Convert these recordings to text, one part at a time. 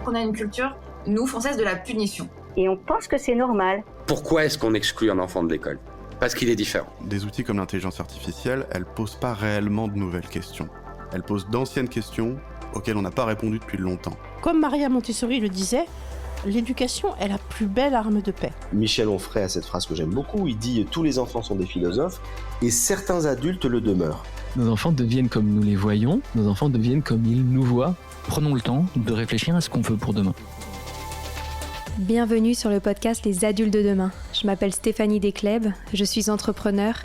On a une culture, nous, française, de la punition. Et on pense que c'est normal. Pourquoi est-ce qu'on exclut un enfant de l'école ? Parce qu'il est différent. Des outils comme l'intelligence artificielle, elles posent pas réellement de nouvelles questions. Elles posent d'anciennes questions auxquelles on n'a pas répondu depuis longtemps. Comme Maria Montessori le disait, l'éducation est la plus belle arme de paix. Michel Onfray a cette phrase que j'aime beaucoup, il dit « Tous les enfants sont des philosophes et certains adultes le demeurent ». Nos enfants deviennent comme nous les voyons, nos enfants deviennent comme ils nous voient. Prenons le temps de réfléchir à ce qu'on veut pour demain. Bienvenue sur le podcast Les Adultes de demain. Je m'appelle Stéphanie Desclèbes, je suis entrepreneure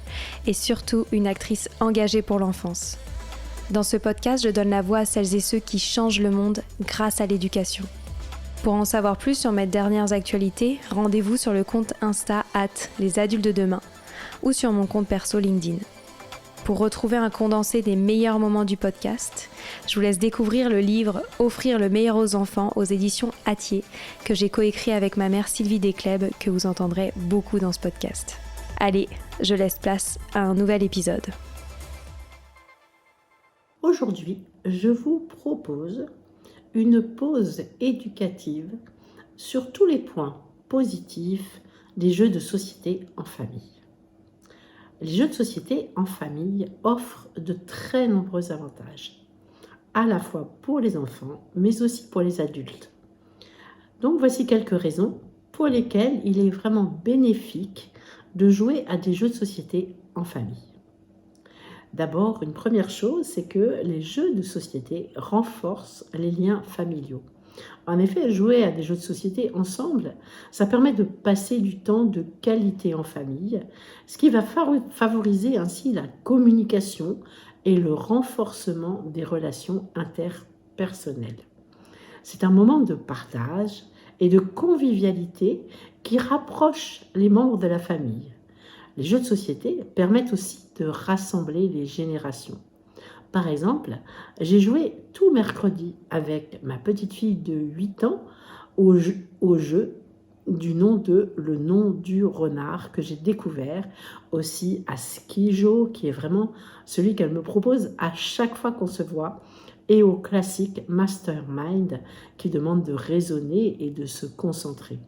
et surtout une actrice engagée pour l'enfance. Dans ce podcast, je donne la voix à celles et ceux qui changent le monde grâce à l'éducation. Pour en savoir plus sur mes dernières actualités, rendez-vous sur le compte Insta @lesadultesdedemain ou sur mon compte perso LinkedIn. Pour retrouver un condensé des meilleurs moments du podcast, je vous laisse découvrir le livre « Offrir le meilleur aux enfants » aux éditions Hatier, que j'ai coécrit avec ma mère Sylvie Desclèbes, que vous entendrez beaucoup dans ce podcast. Allez, je laisse place à un nouvel épisode. Aujourd'hui, je vous propose une pause éducative sur tous les points positifs des jeux de société en famille. Les jeux de société en famille offrent de très nombreux avantages, à la fois pour les enfants, mais aussi pour les adultes. Donc voici quelques raisons pour lesquelles il est vraiment bénéfique de jouer à des jeux de société en famille. D'abord, une première chose, c'est que les jeux de société renforcent les liens familiaux. En effet, jouer à des jeux de société ensemble, ça permet de passer du temps de qualité en famille, ce qui va favoriser ainsi la communication et le renforcement des relations interpersonnelles. C'est un moment de partage et de convivialité qui rapproche les membres de la famille. Les jeux de société permettent aussi de rassembler les générations. Par exemple, j'ai joué tout mercredi avec ma petite fille de 8 ans au jeu du nom de Le nom du renard que j'ai découvert, aussi à Skijo, qui est vraiment celui qu'elle me propose à chaque fois qu'on se voit, et au classique Mastermind qui demande de raisonner et de se concentrer.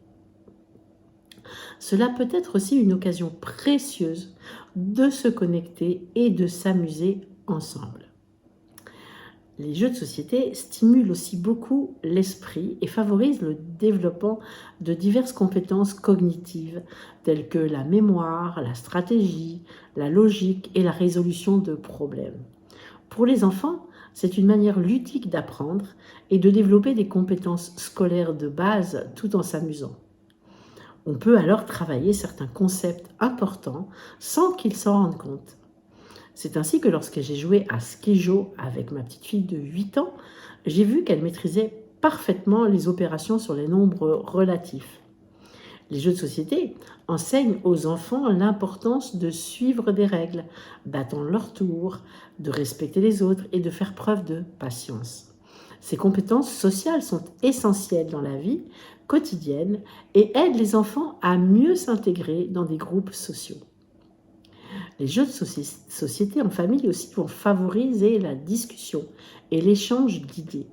Cela peut être aussi une occasion précieuse de se connecter et de s'amuser ensemble. Les jeux de société stimulent aussi beaucoup l'esprit et favorisent le développement de diverses compétences cognitives telles que la mémoire, la stratégie, la logique et la résolution de problèmes. Pour les enfants, c'est une manière ludique d'apprendre et de développer des compétences scolaires de base tout en s'amusant. On peut alors travailler certains concepts importants sans qu'ils s'en rendent compte. C'est ainsi que lorsque j'ai joué à Skijo avec ma petite fille de 8 ans, j'ai vu qu'elle maîtrisait parfaitement les opérations sur les nombres relatifs. Les jeux de société enseignent aux enfants l'importance de suivre des règles, d'attendre leur tour, de respecter les autres et de faire preuve de patience. Ces compétences sociales sont essentielles dans la vie quotidienne et aident les enfants à mieux s'intégrer dans des groupes sociaux. Les jeux de société en famille aussi vont favoriser la discussion et l'échange d'idées.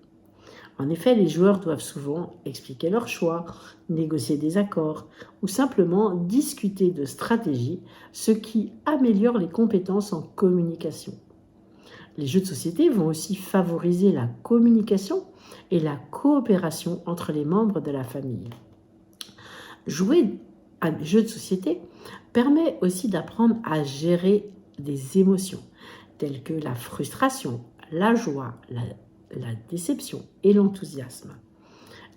En effet, les joueurs doivent souvent expliquer leurs choix, négocier des accords ou simplement discuter de stratégies, ce qui améliore les compétences en communication. Les jeux de société vont aussi favoriser la communication et la coopération entre les membres de la famille. Jouer à des jeux de société permet aussi d'apprendre à gérer des émotions telles que la frustration, la joie, la déception et l'enthousiasme.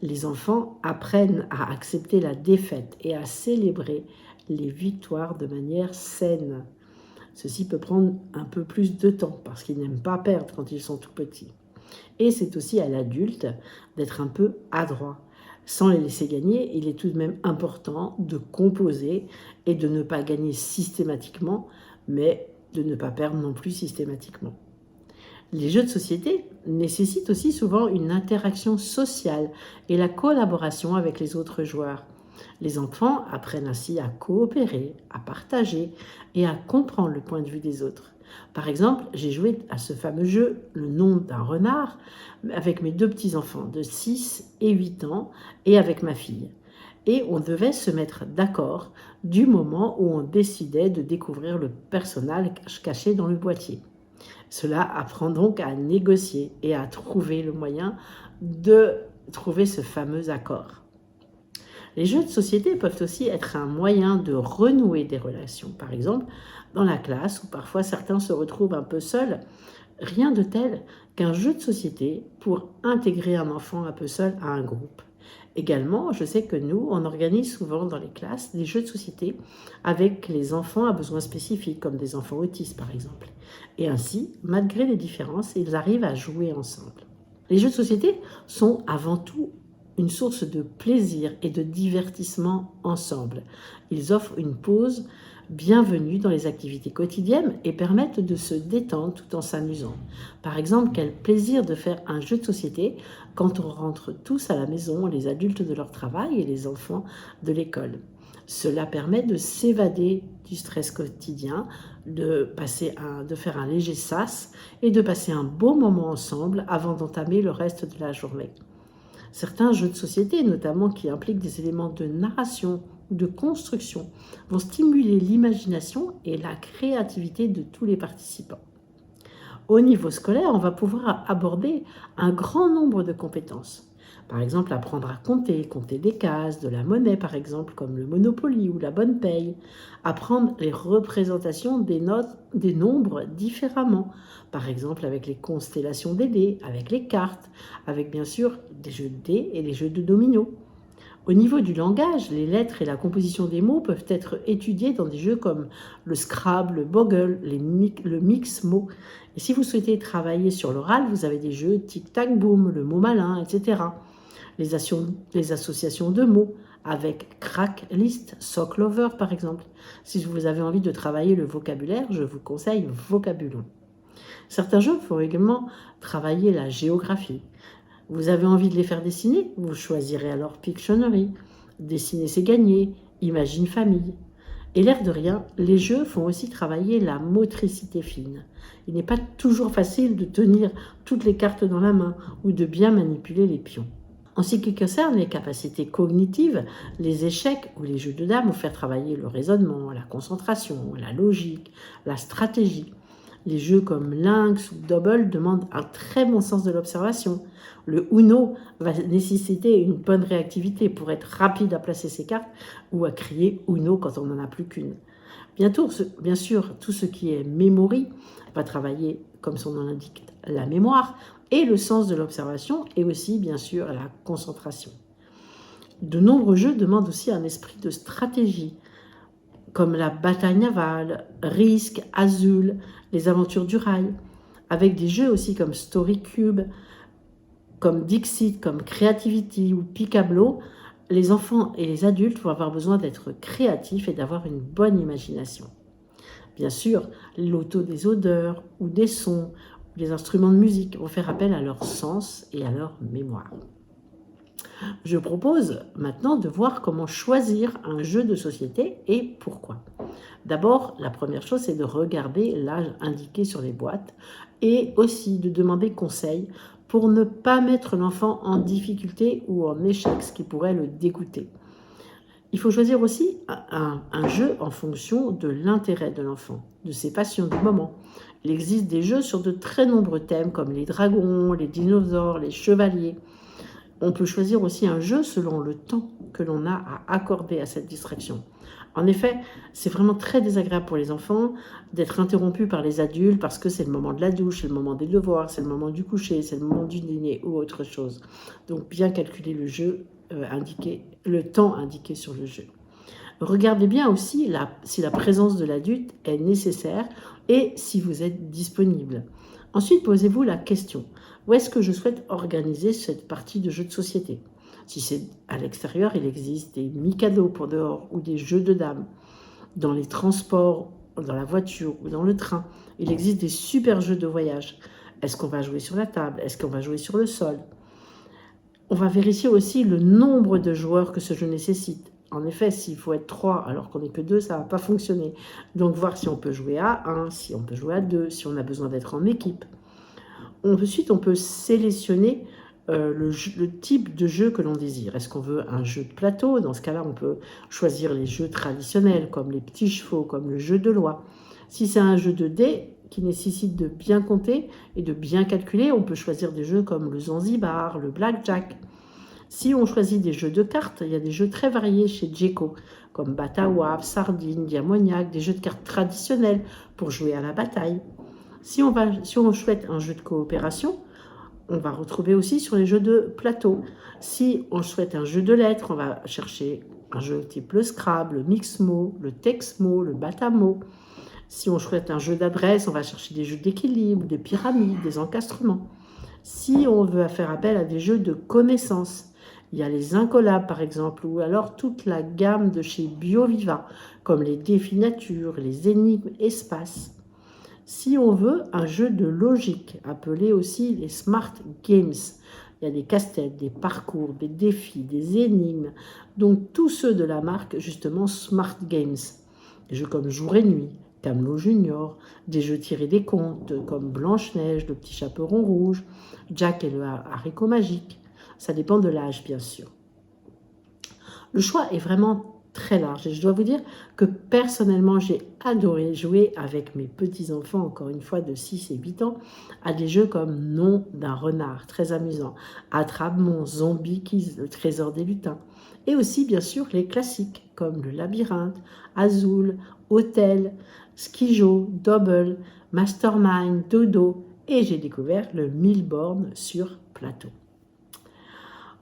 Les enfants apprennent à accepter la défaite et à célébrer les victoires de manière saine. Ceci peut prendre un peu plus de temps parce qu'ils n'aiment pas perdre quand ils sont tout petits. Et c'est aussi à l'adulte d'être un peu adroit. Sans les laisser gagner, il est tout de même important de composer et de ne pas gagner systématiquement, mais de ne pas perdre non plus systématiquement. Les jeux de société nécessitent aussi souvent une interaction sociale et la collaboration avec les autres joueurs. Les enfants apprennent ainsi à coopérer, à partager et à comprendre le point de vue des autres. Par exemple, j'ai joué à ce fameux jeu « Le nom d'un renard » avec mes 2 petits-enfants de 6 et 8 ans et avec ma fille. Et on devait se mettre d'accord du moment où on décidait de découvrir le personnage caché dans le boîtier. Cela apprend donc à négocier et à trouver le moyen de trouver ce fameux accord. Les jeux de société peuvent aussi être un moyen de renouer des relations. Par exemple, dans la classe où parfois certains se retrouvent un peu seuls, rien de tel qu'un jeu de société pour intégrer un enfant un peu seul à un groupe. Également, je sais que nous, on organise souvent dans les classes des jeux de société avec les enfants à besoins spécifiques, comme des enfants autistes par exemple. Et ainsi, malgré les différences, ils arrivent à jouer ensemble. Les jeux de société sont avant tout une source de plaisir et de divertissement ensemble. Ils offrent une pause bienvenue dans les activités quotidiennes et permettent de se détendre tout en s'amusant. Par exemple, quel plaisir de faire un jeu de société quand on rentre tous à la maison, les adultes de leur travail et les enfants de l'école. Cela permet de s'évader du stress quotidien, de faire un léger sas et de passer un beau moment ensemble avant d'entamer le reste de la journée. Certains jeux de société, notamment qui impliquent des éléments de narration ou de construction, vont stimuler l'imagination et la créativité de tous les participants. Au niveau scolaire, on va pouvoir aborder un grand nombre de compétences. Par exemple, apprendre à compter des cases, de la monnaie par exemple, comme le Monopoly ou la bonne paye. Apprendre les représentations des nombres différemment. Par exemple, avec les constellations des dés, avec les cartes, avec bien sûr des jeux de dés et les jeux de dominos. Au niveau du langage, les lettres et la composition des mots peuvent être étudiés dans des jeux comme le Scrabble, le Boggle, le Mix mots. Et si vous souhaitez travailler sur l'oral, vous avez des jeux Tic Tac Boom, le mot malin, etc. Les associations de mots avec Crack List, Sock Lover par exemple. Si vous avez envie de travailler le vocabulaire, je vous conseille Vocabulon. Certains jeux font également travailler la géographie. Vous avez envie de les faire dessiner? Vous choisirez alors Pictionary. Dessiner c'est gagner, Imagine Famille. Et l'air de rien, les jeux font aussi travailler la motricité fine. Il n'est pas toujours facile de tenir toutes les cartes dans la main ou de bien manipuler les pions. En ce qui concerne les capacités cognitives, les échecs ou les jeux de dames vont faire travailler le raisonnement, la concentration, la logique, la stratégie. Les jeux comme Lynx ou Double demandent un très bon sens de l'observation. Le Uno va nécessiter une bonne réactivité pour être rapide à placer ses cartes ou à crier Uno quand on n'en a plus qu'une. Bien sûr, tout ce qui est memory va travailler, comme son nom l'indique, la mémoire et le sens de l'observation et aussi, bien sûr, la concentration. De nombreux jeux demandent aussi un esprit de stratégie, comme la bataille navale, Risk, Azul, les aventures du rail, avec des jeux aussi comme Story Cube, comme Dixit, comme Creativity ou Picablo. Les enfants et les adultes vont avoir besoin d'être créatifs et d'avoir une bonne imagination. Bien sûr, l'auto des odeurs ou des sons, ou les instruments de musique vont faire appel à leur sens et à leur mémoire. Je propose maintenant de voir comment choisir un jeu de société et pourquoi. D'abord, la première chose, c'est de regarder l'âge indiqué sur les boîtes et aussi de demander conseil pour ne pas mettre l'enfant en difficulté ou en échec, ce qui pourrait le dégoûter. Il faut choisir aussi un jeu en fonction de l'intérêt de l'enfant, de ses passions du moment. Il existe des jeux sur de très nombreux thèmes comme les dragons, les dinosaures, les chevaliers. On peut choisir aussi un jeu selon le temps que l'on a à accorder à cette distraction. En effet, c'est vraiment très désagréable pour les enfants d'être interrompus par les adultes parce que c'est le moment de la douche, c'est le moment des devoirs, c'est le moment du coucher, c'est le moment du dîner ou autre chose. Donc bien calculer le temps indiqué sur le jeu. Regardez bien aussi si la présence de l'adulte est nécessaire et si vous êtes disponible. Ensuite, posez-vous la question: où est-ce que je souhaite organiser cette partie de jeu de société? Si c'est à l'extérieur, il existe des Mikado pour dehors ou des jeux de dames. Dans les transports, dans la voiture ou dans le train, il existe des super jeux de voyage. Est-ce qu'on va jouer sur la table? Est-ce qu'on va jouer sur le sol? On va vérifier aussi le nombre de joueurs que ce jeu nécessite. En effet, s'il faut être 3 alors qu'on n'est que 2, ça ne va pas fonctionner. Donc voir si on peut jouer à 1, si on peut jouer à 2, si on a besoin d'être en équipe. Ensuite, on peut sélectionner le type de jeu que l'on désire. Est-ce qu'on veut un jeu de plateau? Dans ce cas-là, on peut choisir les jeux traditionnels, comme les petits chevaux, comme le jeu de loi. Si c'est un jeu de dés qui nécessite de bien compter et de bien calculer, on peut choisir des jeux comme le Zanzibar, le Blackjack. Si on choisit des jeux de cartes, il y a des jeux très variés chez Djeco, comme Batawa, Sardine, Diamoniac, des jeux de cartes traditionnels pour jouer à la bataille. Si on souhaite un jeu de coopération, on va retrouver aussi sur les jeux de plateau. Si on souhaite un jeu de lettres, on va chercher un jeu type le Scrabble, le Mixmo, le Texmo, le Batamo. Si on souhaite un jeu d'adresse, on va chercher des jeux d'équilibre, des pyramides, des encastrements. Si on veut faire appel à des jeux de connaissances, il y a les Incollables par exemple, ou alors toute la gamme de chez BioViva, comme les défis nature, les énigmes espace. Si on veut un jeu de logique, appelé aussi les Smart Games, il y a des casse-têtes, des parcours, des défis, des énigmes, donc tous ceux de la marque justement Smart Games. Des jeux comme Jour et Nuit, Camelot Junior, des jeux tirés des contes comme Blanche-Neige, le petit chaperon rouge, Jack et le haricot magique. Ça dépend de l'âge, bien sûr. Le choix est vraiment très large et je dois vous dire que personnellement, j'ai adoré jouer avec mes petits-enfants, encore une fois de 6 et 8 ans, à des jeux comme Nom d'un renard, très amusant, Attrape-mon, Zombie Kids, le trésor des lutins, et aussi bien sûr les classiques comme le Labyrinthe, Azul, Hôtel, Skijo, Double, Mastermind, Dodo, et j'ai découvert le 1000 bornes sur plateau.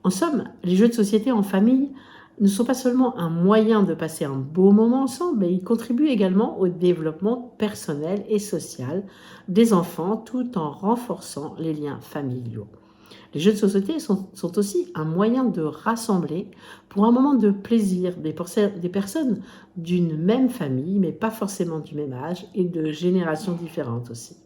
En somme, les jeux de société en famille ne sont pas seulement un moyen de passer un beau moment ensemble, mais ils contribuent également au développement personnel et social des enfants tout en renforçant les liens familiaux. Les jeux de société sont aussi un moyen de rassembler pour un moment de plaisir des personnes d'une même famille, mais pas forcément du même âge et de générations différentes aussi.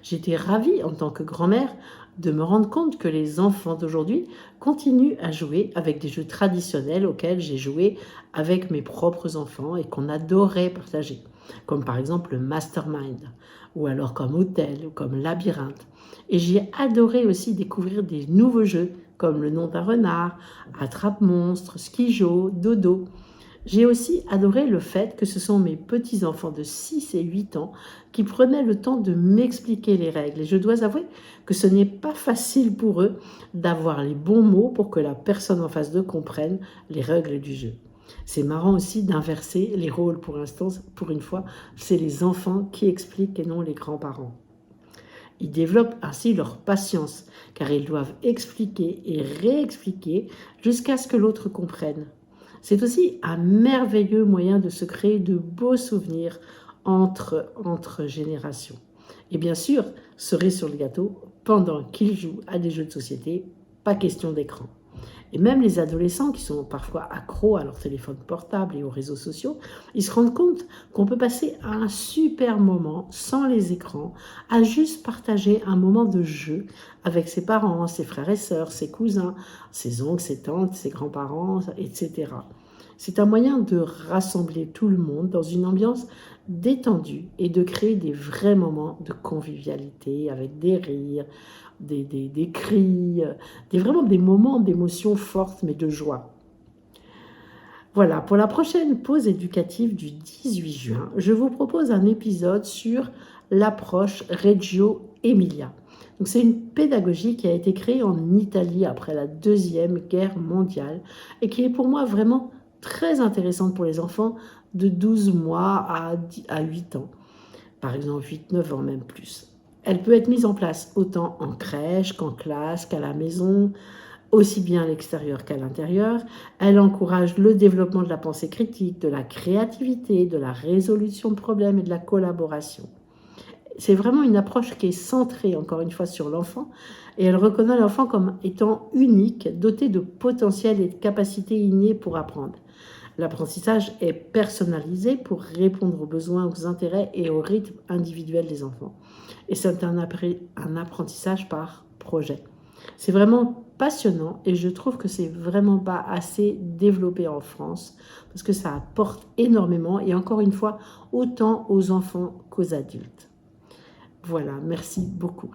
J'étais ravie en tant que grand-mère de me rendre compte que les enfants d'aujourd'hui continuent à jouer avec des jeux traditionnels auxquels j'ai joué avec mes propres enfants et qu'on adorait partager, comme par exemple le Mastermind, ou alors comme Hôtel, ou comme Labyrinthe. Et j'ai adoré aussi découvrir des nouveaux jeux, comme le Nom d'un renard, Attrape-monstre, Skijo, Dodo. J'ai aussi adoré le fait que ce sont mes petits-enfants de 6 et 8 ans qui prenaient le temps de m'expliquer les règles. Et je dois avouer que ce n'est pas facile pour eux d'avoir les bons mots pour que la personne en face d'eux comprenne les règles du jeu. C'est marrant aussi d'inverser les rôles pour l'instant. Pour une fois, c'est les enfants qui expliquent et non les grands-parents. Ils développent ainsi leur patience, car ils doivent expliquer et réexpliquer jusqu'à ce que l'autre comprenne. C'est aussi un merveilleux moyen de se créer de beaux souvenirs entre générations. Et bien sûr, cerise sur le gâteau, pendant qu'ils jouent à des jeux de société, pas question d'écran. Et même les adolescents qui sont parfois accros à leur téléphone portable et aux réseaux sociaux, ils se rendent compte qu'on peut passer un super moment sans les écrans, à juste partager un moment de jeu avec ses parents, ses frères et sœurs, ses cousins, ses oncles, ses tantes, ses grands-parents, etc. C'est un moyen de rassembler tout le monde dans une ambiance détendue et de créer des vrais moments de convivialité avec des rires, des cris, vraiment des moments d'émotion forte mais de joie. Voilà, pour la prochaine pause éducative du 18 juin, je vous propose un épisode sur l'approche Reggio Emilia. Donc, c'est une pédagogie qui a été créée en Italie après la Deuxième Guerre mondiale et qui est pour moi vraiment très intéressante pour les enfants de 12 mois à 8 ans, par exemple 8-9 ans même plus. Elle peut être mise en place autant en crèche qu'en classe, qu'à la maison, aussi bien à l'extérieur qu'à l'intérieur. Elle encourage le développement de la pensée critique, de la créativité, de la résolution de problèmes et de la collaboration. C'est vraiment une approche qui est centrée, encore une fois, sur l'enfant, et elle reconnaît l'enfant comme étant unique, doté de potentiel et de capacités innées pour apprendre. L'apprentissage est personnalisé pour répondre aux besoins, aux intérêts et au rythme individuel des enfants. Et c'est un apprentissage par projet. C'est vraiment passionnant et je trouve que c'est vraiment pas assez développé en France parce que ça apporte énormément et encore une fois, autant aux enfants qu'aux adultes. Voilà, merci beaucoup.